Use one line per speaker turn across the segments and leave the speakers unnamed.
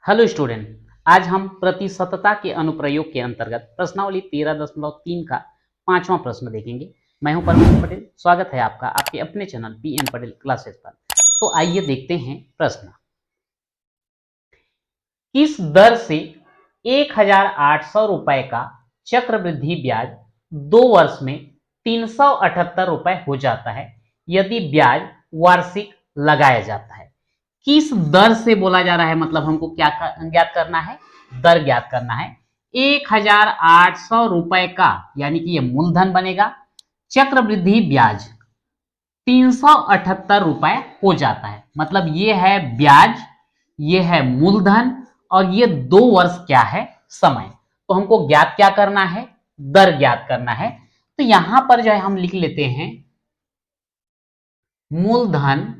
Hello student, आज हम प्रतिशतता के अनुप्रयोग के अंतर्गत प्रश्नावली 13.3 का 5वां प्रश्न देखेंगे। मैं हूं परमेश पटेल। स्वागत है आपका आपके अपने चैनल PM पटेल क्लासेस पर। तो आइए देखते हैं प्रश्न। किस दर से 1800 रुपए का चक्रवृद्धि ब्याज 2 वर्ष में 378 रुपए हो जाता है यदि ब्याज वार्षिक लगाया जाता है। किस दर से बोला जा रहा है, मतलब हमको क्या ज्ञात करना है, दर ज्ञात करना है। 1800 रुपए का यानी कि ये मूलधन बनेगा, चक्रवृद्धि ब्याज 378 रुपए हो जाता है, मतलब ये है ब्याज, ये है मूलधन और ये 2 वर्ष क्या है, समय। तो हमको ज्ञात क्या करना है, दर ज्ञात करना है। तो यहां पर जो है हम लिख लेते हैं मूलधन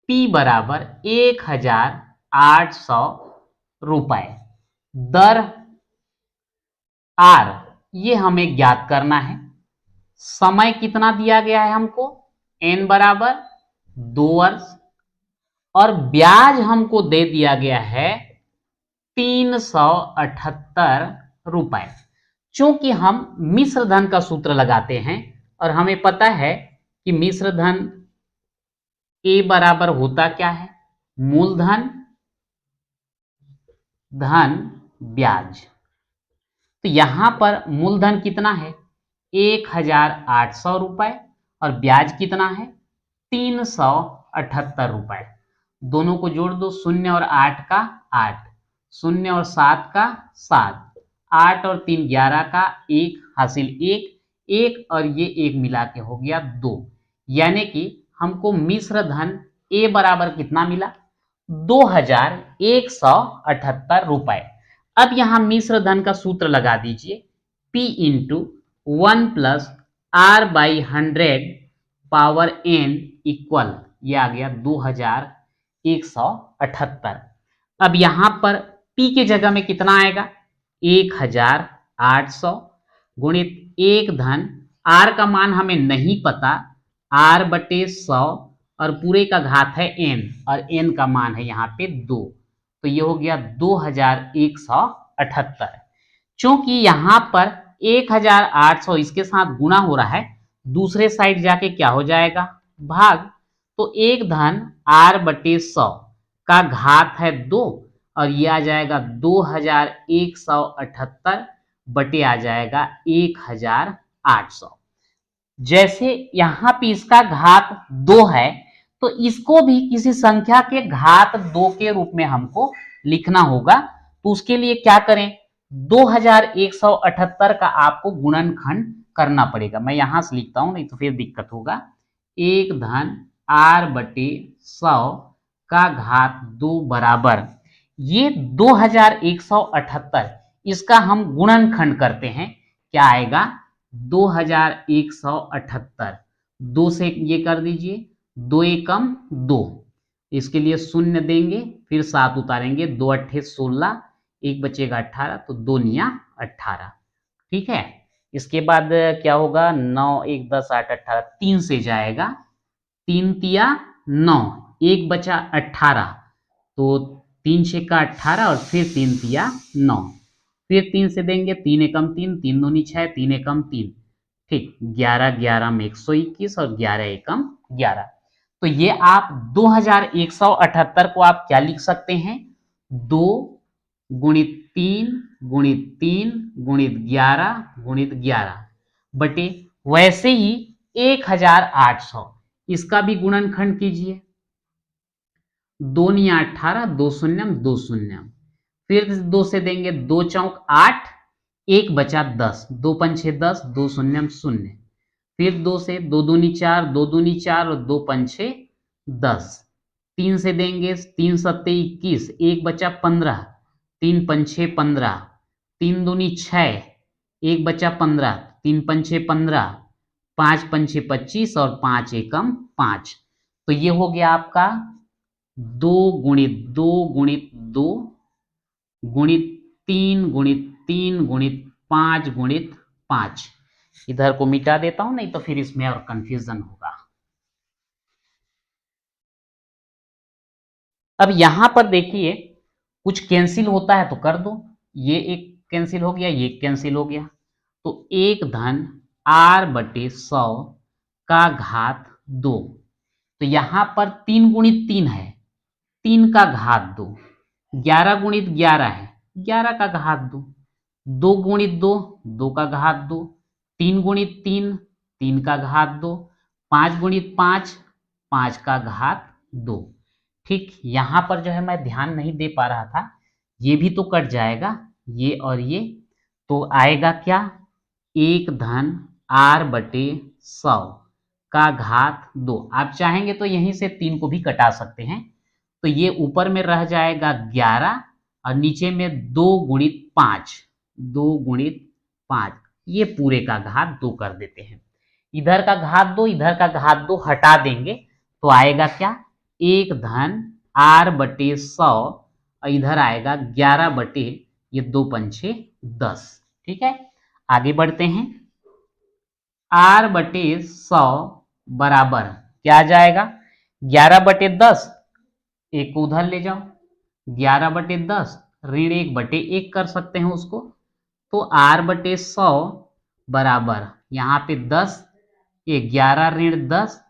P बराबर 1800 रुपए, दर R ये हमें ज्ञात करना है। समय कितना दिया गया है हमको, N बराबर 2 वर्ष और ब्याज हमको दे दिया गया है 378 रुपए। चूंकि हम मिश्र धन का सूत्र लगाते हैं और हमें पता है कि मिश्र धन ए बराबर होता क्या है, मूलधन धन ब्याज। तो यहां पर मूलधन कितना है 1800 रुपए और ब्याज कितना है 378 रुपए। दोनों को जोड़ दो, 0 और 8 का 8, 0 और 7 का 7, 8 और 3 11 का 1 हासिल 1, 1 और ये 1 मिला के हो गया 2। यानी कि हमको मिश्र धन ए बराबर कितना मिला 2178 रुपए। अब यहां मिश्र धन का सूत्र लगा दीजिए, P into 1 plus R by 100 power N equal, ये आ गया 2178। अब यहां पर P के जगह में कितना आएगा 1800 गुणित एक धन R का मान हमें नहीं पता, R बटे 100 और पूरे का घात है N और N का मान है यहाँ पे 2, तो ये हो गया 2178। चूंकि यहां पर 1800 इसके साथ गुना हो रहा है, दूसरे साइड जाके क्या हो जाएगा भाग, तो एक धन R बटे 100 का घात है 2 और ये आ जाएगा 2178 बटे आ जाएगा 1800। जैसे यहां पे इसका घात 2 है तो इसको भी किसी संख्या के घात 2 के रूप में हमको लिखना होगा। तो उसके लिए क्या करें, 2178 का आपको गुणनखंड करना पड़ेगा। मैं यहां से लिखता हूं, नहीं तो फिर दिक्कत होगा। एक धन R बटे 100 का घात 2 बराबर ये 2178, इसका हम गुणनखंड करते हैं, क्या आएगा 2178, 2 से ये कर दीजिए, 2 एकम 2, इसके लिए शून्य देंगे, फिर 7 उतारेंगे, 2 अट्ठे 16, एक बचेगा 18, तो 2 निया 18। ठीक है, इसके बाद क्या होगा, 9 1 10 8 18, 3 से जाएगा, 3 तिया 9, एक बचा 18, तो 3 छक्का 18 और फिर 3 तिया 9, फिर 3 से देंगे, 3 एकम 3, 3 दूनी 6, 3 एकम 3, ठीक, 11 11 में 121 और 11 एकम 11। तो ये आप 2178 को आप क्या लिख सकते हैं, 2 गुणित 3 गुणित 3 गुणित 11 गुणित 11 बटे, वैसे ही 1800 इसका भी गुणनखंड कीजिए, 2 निया 18, 2 शून्यम 2 शून्यम, फिर 2 से देंगे, 2 चौक 8, एक बचा 10, 2 पंछे 10, 2 शून्यम 0, फिर 2 से 2 दूनी 4, 2 दूनी 4 और 2 पंछे 10, 3 से देंगे, 3 सत्ते 21, एक बचा 15, 3 पंछे 15, 3 दूनी 6, एक बचा 15, 3 पंछे 15, 5 पंछे 25 और 5 एकम 5। तो ये हो गया आपका 2 गुणित 2 गुणित 2 गुणित 3 गुणित 3 गुणित 5 गुणित 5। इधर को मिटा देता हूं, नहीं तो फिर इसमें और कंफ्यूजन होगा। अब यहां पर देखिए कुछ कैंसिल होता है तो कर दो, ये एक कैंसिल हो गया, ये कैंसिल हो गया, तो 1 धन r/100 का घात 2। तो यहां पर 3 गुणित 3 है, 3 का घात 2, 11 गुणित 11 है, 11 का घात 2, 2 गुणित 2, 2 का घात 2, 3 गुणित 3, 3 का घात 2, 5 गुणित 5, 5 का घात 2। ठीक, यहां पर जो है मैं ध्यान नहीं दे पा रहा था, ये भी तो कट जाएगा, ये और ये, तो आएगा क्या, 1 धन r/100 का घात 2। आप चाहेंगे तो यहीं से 3 को भी कटा सकते हैं, तो ये ऊपर में रह जाएगा 11 और नीचे में 2 गुणित 5, 2 गुणित 5, ये पूरे का घात 2 कर देते हैं। इधर का घात 2, इधर का घात 2 हटा देंगे तो आएगा क्या, 1 धन r/100 और इधर आएगा 11 बटे ये 2 पंछे 10। ठीक है, आगे बढ़ते हैं। r/100 बराबर क्या आ जाएगा, 11/10, एक को उधर ले जाओ, 11/10 ऋण 1/1 कर सकते हैं उसको, तो r/100 बराबर यहाँ पे 10, ये 11 ऋण 10,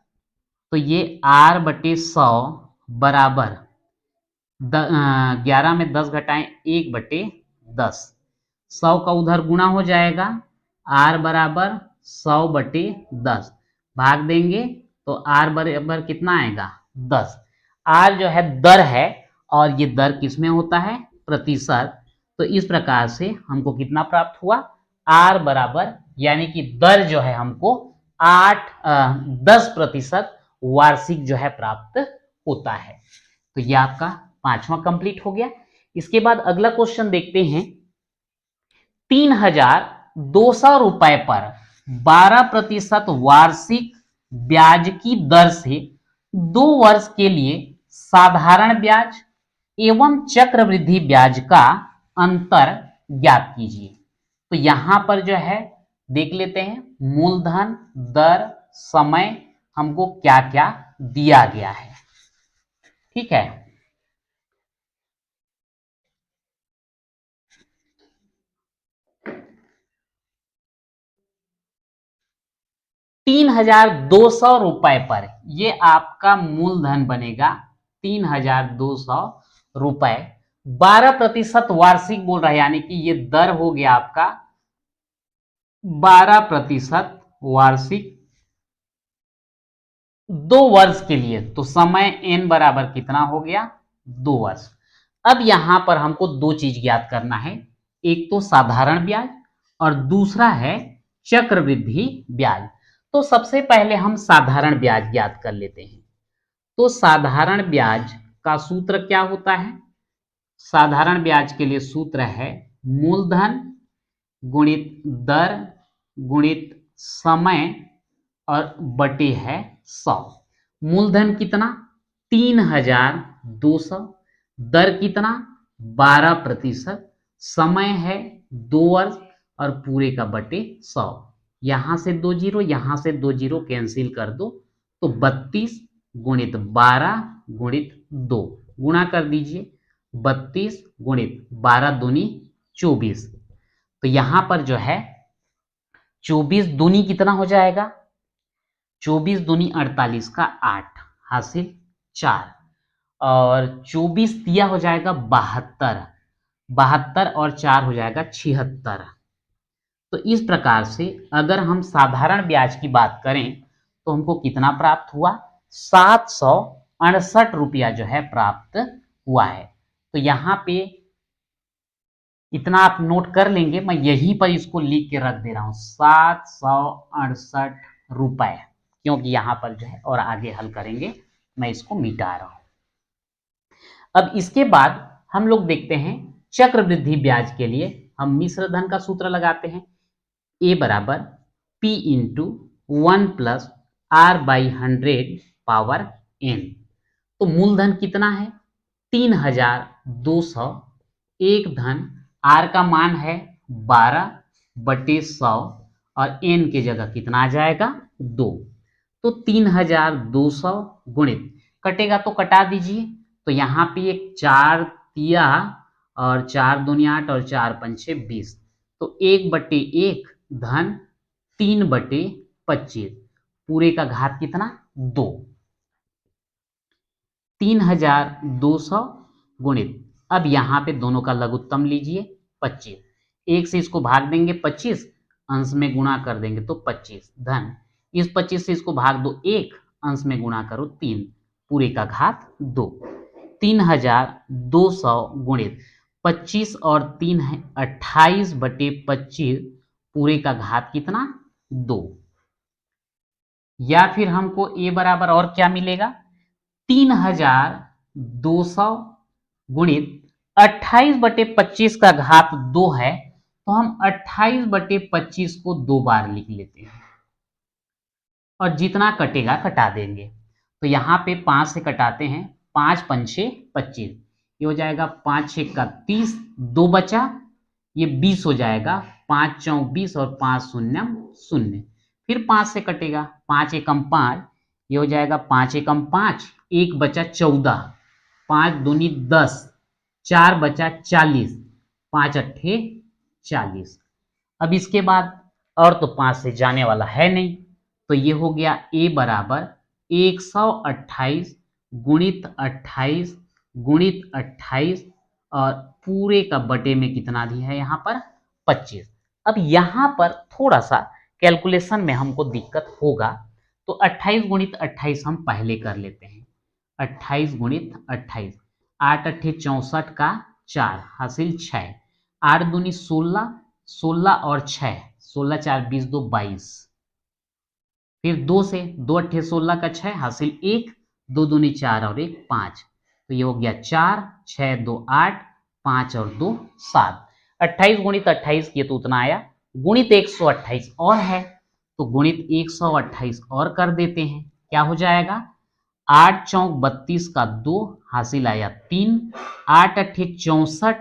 तो ये r/100 बराबर 11 में 10 घटाएं 1/10, 100 का उधर गुणा हो जाएगा, r बराबर 100/10, भाग देंगे तो r बराबर कितना आएगा, 10। r जो है दर है और ये दर किसमें होता है, प्रतिशत, तो इस प्रकार से हमको कितना प्राप्त हुआ, r बराबर, यानी कि दर जो है हमको 10% वार्षिक जो है प्राप्त होता है। तो ये आपका 5वां कंप्लीट हो गया। इसके बाद अगला क्वेश्चन देखते हैं, 3,200 रुपए पर 12% वार्षिक ब्याज की दर से 2 वर्ष के लिए साधारण ब्याज एवं चक्रवृद्धि ब्याज का अंतर ज्ञात कीजिए। तो यहां पर जो है देख लेते हैं, मूलधन, दर, समय हमको क्या क्या दिया गया है। ठीक है, ₹3,200 पर ये आपका मूलधन बनेगा, 3,200 रुपए, 12% वार्षिक बोल रहा है, यानी कि ये दर हो गया आपका 12% वार्षिक 2 वर्ष के लिए, तो समय n बराबर कितना हो गया, 2 वर्ष। अब यहां पर हमको दो चीज ज्ञात करना है, एक तो साधारण ब्याज और दूसरा है चक्रवृद्धि ब्याज। तो सबसे पहले हम साधारण ब्याज ज्ञात कर लेते हैं। तो साधारण ब्याज का सूत्र क्या होता है, साधारण ब्याज के लिए सूत्र है मूलधन गुणित दर गुणित समय और बटे है 100। मूलधन कितना, 3,200, दर कितना 12%, समय है 2 वर्ष और पूरे का बटे 100। यहां से 2 जीरो, यहां से 2 जीरो कैंसिल कर दो, तो 32 गुणित 12 गुणित 2 गुणा कर दीजिए, 32 गुणित 12 दूनी 24। तो यहां पर जो है 24 दूनी कितना हो जाएगा, 24 दूनी 48 का 8 हासिल 4, और 24 दिया हो जाएगा 72, 72 और 4 हो जाएगा 76। तो इस प्रकार से अगर हम साधारण ब्याज की बात करें तो हमको कितना प्राप्त हुआ, 768 रुपया जो है प्राप्त हुआ है। तो यहाँ पे इतना आप नोट कर लेंगे, मैं यहीं पर इसको लिख के रख दे रहा हूं, 768 रुपए, क्योंकि यहां पर जो है और आगे हल करेंगे, मैं इसको मिटा रहा हूं। अब इसके बाद हम लोग देखते हैं चक्रवृद्धि ब्याज के लिए हम मिश्र धन का सूत्र लगाते हैं, ए बराबर P into 1 plus R/100 power n। तो मूलधन कितना है 3,200, एक धन R का मान है 12/100 और n की जगह कितना आ जाएगा 2। तो 3,200 गुणित, कटेगा तो कटा दीजिए, तो यहाँ पे एक 4 तिया और 4 दूनी 8 और 4 पंचे 20, तो 1/1 धन 3/25, पूरे का घात कितना 2, 3200 गुणित, अब यहाँ पे दोनों का लघुत्तम लीजिए 25, एक से इसको भाग देंगे 25, अंश में गुणा कर देंगे तो 25 धन इस 25 से इसको भाग दो 1, अंश में गुणा करो 3, पूरे का घात 2, 3200 गुणित 25 और 3 है 28/25, पूरे का घात कितना 2, या फिर हमको a बराबर और क्या मिलेगा 3200 गुणित 28/25 का घात 2 है, तो हम 28/25 को 2 बार लिख लेते हैं और जितना कटेगा कटा देंगे। तो यहाँ पे 5 से कटाते हैं, 5 पंचे 25, ये हो जाएगा 5 6 का 30, 2 बचा, ये 20 हो जाएगा, 5 चौक 20 और 5 शून्यम 0, फिर 5 से कटेगा, 5 एकम 5, ये हो जाएगा 5 एकम 5, 1 बचा 14, 5 दूनी 10, 4 बचा 40, 5 अट्ठे 40। अब इसके बाद और तो 5 से जाने वाला है नहीं, तो ये हो गया a बराबर 128 गुणित 28 गुणित 28 और पूरे का बटे में कितना दिया है यहाँ पर 25। अब यहाँ पर थोड़ा सा कैलकुलेशन में हमको दिक्कत होगा, तो 28 गुणित 28 हम पहले कर लेते हैं। 28 गुणित 28, 8 अट्ठे 64 का 4 हासिल 6, 8 दूनी 16, 16 और 6, 16 4 20 2 22, फिर 2 से 2 अट्ठे 16 का 6 हासिल 1, 2 दूनी 4 और 1 5, तो ये हो गया 4, 6 2 8, 5 और 2 7। 28 गुणित 28 किए तो उतना आया, गुणित 128 और है तो गुणित 128 और कर देते हैं, क्या हो जाएगा 8 चौक 32 का 2 हासिल आया 3, 8 अट्ठे 64,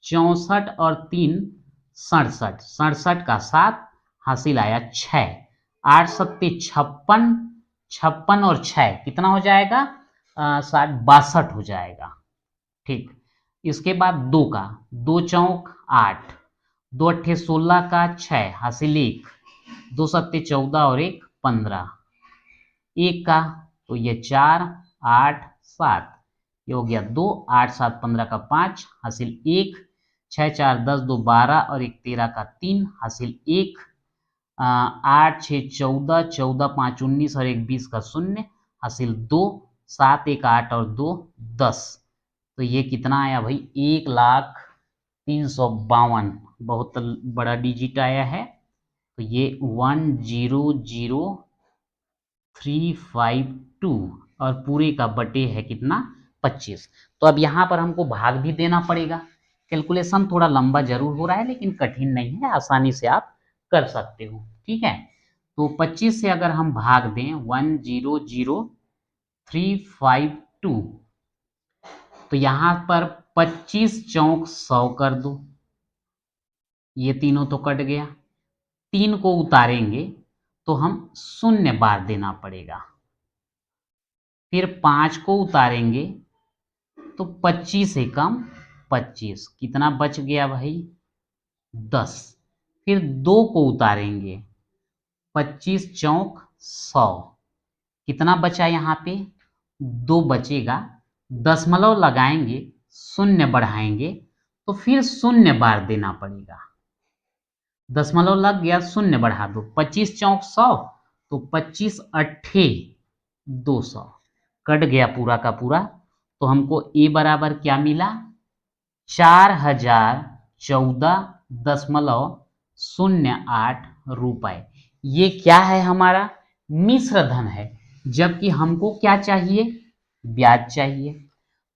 64 और 3 67, 67 का 7 हासिल आया 6, 8 सत्ते 56, 56 और 6 कितना हो जाएगा 60 62 हो जाएगा। ठीक, इसके बाद 2 का 2 चौक 8, 2 अट्ठे 16 का 6 हासिल 1, 2 सत्ते 14 और 1 15, 1 का तो ये 4 8 7, ये हो गया 2, 8 7 15 का 5 हासिल 1, 6 4 10 2 12 और 1 13 का 3 हासिल 1, 8 6 14, 14 5 19 और 1 20 का 0 हासिल 2, 7 1 8 और 2 10, तो ये कितना आया भाई 1,03,52, बहुत बड़ा डिजिट आया है, तो ये 1,00352 और पूरे का बटे है कितना 25। तो अब यहाँ पर हमको भाग भी देना पड़ेगा, कैलकुलेशन थोड़ा लंबा जरूर हो रहा है लेकिन कठिन नहीं है, आसानी से आप कर सकते हो। ठीक है, तो 25 से अगर हम भाग दें 1,00352, तो यहाँ पर 25 चौक 100 कर दो, ये तीनों तो कट गया, 3 को उतारेंगे तो हम 0 बार देना पड़ेगा, फिर 5 को उतारेंगे तो 25 एकम 25, कितना बच गया भाई 10, फिर 2 को उतारेंगे 25 चौक 100, कितना बचा यहाँ पे 2 बचेगा, दशमलव लगाएंगे 0 बढ़ाएंगे तो फिर 0 बार देना पड़ेगा, दशमलव लग गया 0 बढ़ा दो, 25 चौक 100 तो 25 अट्ठे 200, कट गया पूरा का पूरा, तो हमको ए बराबर क्या मिला 4014.08 रुपए। ये क्या है हमारा मिश्र धन है, जबकि हमको क्या चाहिए ब्याज चाहिए।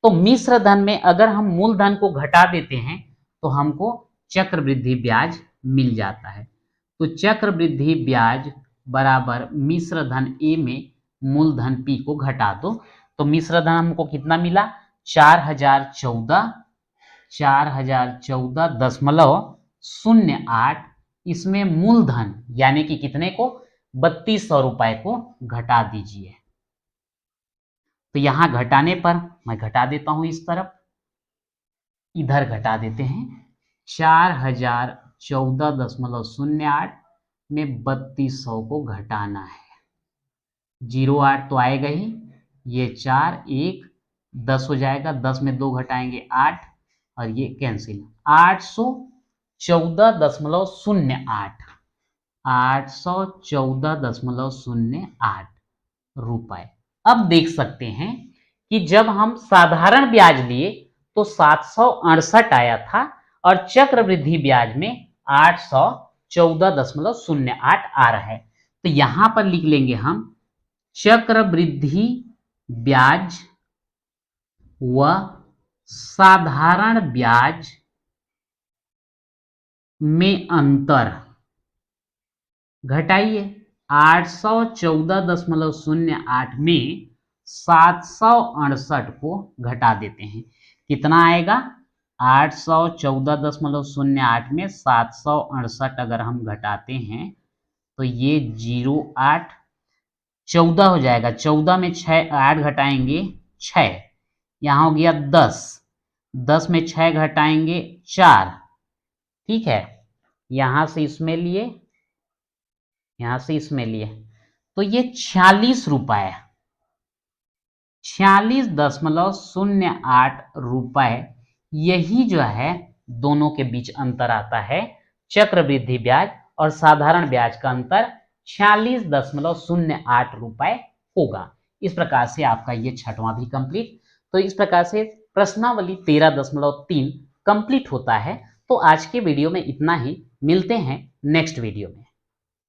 तो मिश्र धन में अगर हम मूलधन को घटा देते हैं तो हमको चक्रवृद्धि ब्याज मिल जाता है। तो चक्रवृद्धि ब्याज बराबर मिश्र धन ए में मूलधन पी को घटा दो, तो मिश्र धन हमको कितना मिला 4014.08, इसमें मूलधन यानी कि कितने को 3200 रुपए को घटा दीजिए। तो यहां घटाने पर मैं घटा देता हूं, इस तरफ इधर घटा देते हैं। 4014.08 में 3200 को घटाना है। 08 तो आएगा ही, ये 4 1 10 हो जाएगा, 10 में 2 घटाएंगे 8 और ये कैंसिल। 814.08 814.08 रुपए। अब देख सकते हैं कि जब हम साधारण ब्याज लिए तो 768 आया था और चक्रवृद्धि ब्याज में 814.08 आ रहा है। तो यहां पर लिख लेंगे हम चक्रवृद्धि ब्याज व साधारण ब्याज में अंतर घटाइए। 814.08 में 768 को घटा देते हैं, कितना आएगा? 814.08 में 768 अगर हम घटाते हैं तो ये 08 14 हो जाएगा। 14 में 6 8 घटाएंगे 6, यहां हो गया 10, 10 में 6 घटाएंगे 4, ठीक है। यहां से इसमें लिए, यहां से इसमें लिए, तो ये 46 रुपए, 46.08 रुपए, यही जो है दोनों के बीच अंतर आता है। चक्रवृद्धि ब्याज और साधारण ब्याज का अंतर 46.08 रुपए होगा। इस प्रकार से आपका ये छठवां भी कंप्लीट। तो इस प्रकार से प्रश्नावली 13.3 कंप्लीट होता है। तो आज के वीडियो में इतना ही, मिलते हैं नेक्स्ट वीडियो में।